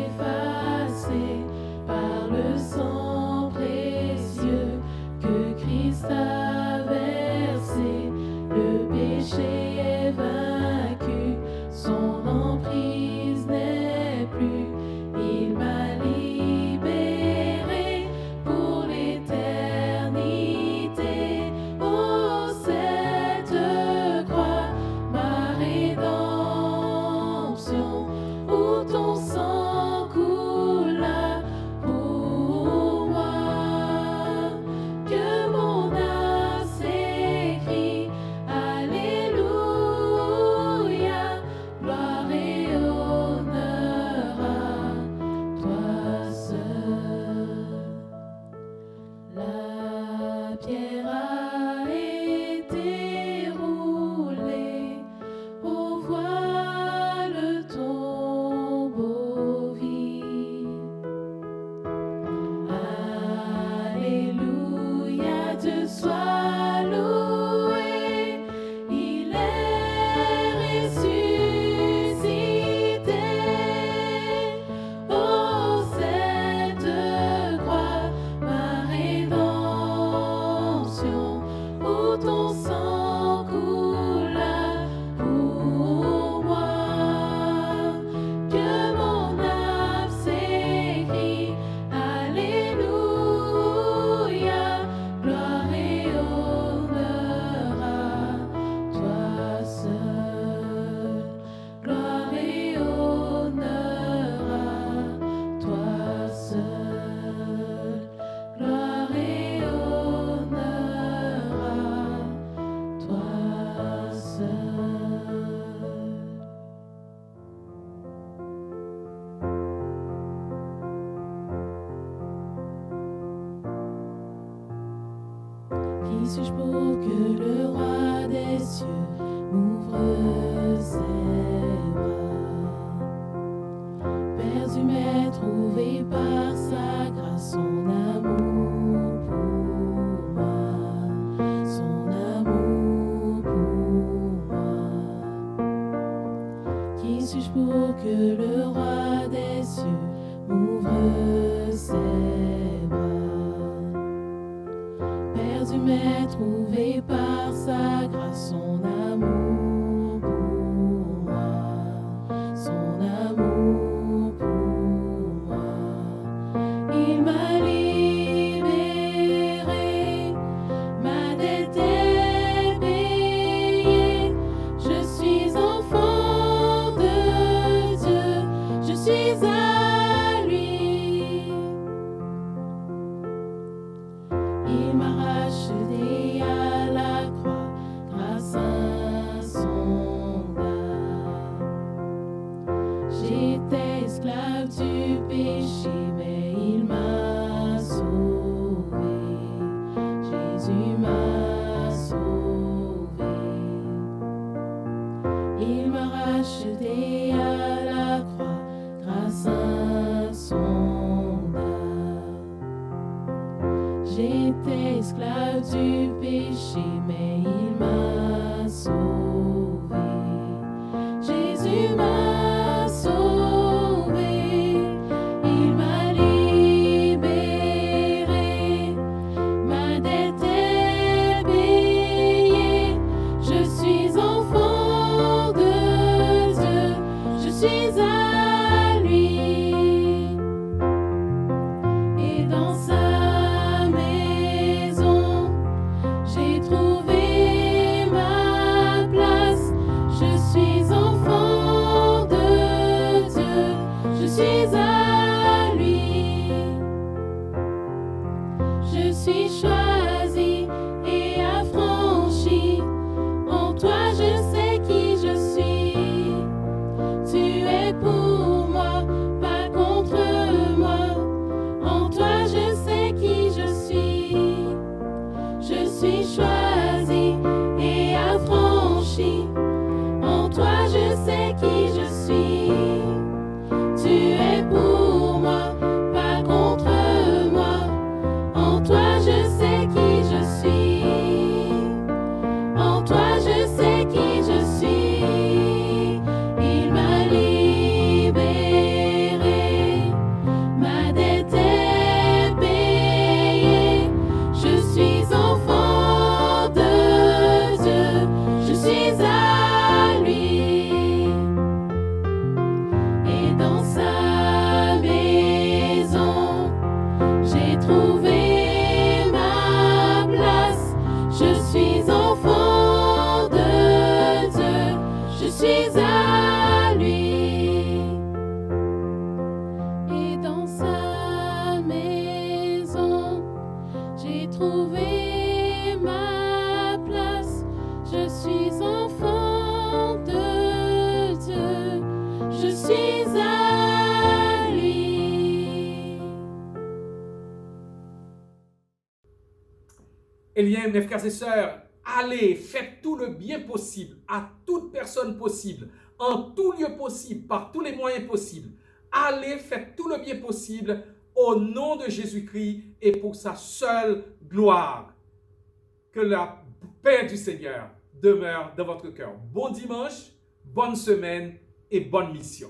effacée par le sang précieux que Christ a versé. suis-je pour que le roi des cieux m'ouvre ses bras? Perdu mais trouvé par sa grâce, son amour pour moi, son amour pour moi. Qui suis-je pour que le roi des cieux m'ouvre ses bras? Perdu mais trouvé par sa grâce, son amour pour moi, son amour pour moi. Il m'a libéré, ma dette est payée. Je suis enfant de Dieu, je suis à lui. Il m'a racheté à la croix grâce à son âme. J'étais esclave du péché, mais il m'a sauvé. Jésus m'a sauvé. Il m'a racheté à la croix grâce à son âme. J'étais esclave du péché, mais il m'a sauvé. Jésus m'a sauvé. Il m'a libéré. Ma dette est payée. Je suis enfant de Dieu. Je suis à lui. Et dans sa maison, j'ai trouvé ma place. Je suis enfant de Dieu. Je suis à lui. Je suis choisi et affranchi. En toi, je sais qui je suis. Tu es pour moi, pas contre moi. En toi, je sais qui je suis. Je suis choisi et affranchi. En toi, je sais qui je suis. Tu es pour moi, pas contre moi. En toi, je sais qui je suis. En toi, je sais qui je suis. Il m'a libéré. Ma dette est payée. Je suis enfant de Dieu. Je suis à lui. Et dans sa maison, j'ai trouvé ma place. Je suis enfant de Dieu. Je suis à lui. Et dans sa maison, j'ai trouvé ma place. Je suis enfant de Dieu. Je suis à lui. Eh bien, mes frères et sœurs, allez, faites tout le bien possible à toute personne possible, en tout lieu possible, par tous les moyens possibles. Allez, faites tout le bien possible au nom de Jésus-Christ et pour sa seule gloire. Que la paix du Seigneur demeure dans votre cœur. Bon dimanche, bonne semaine et bonne mission.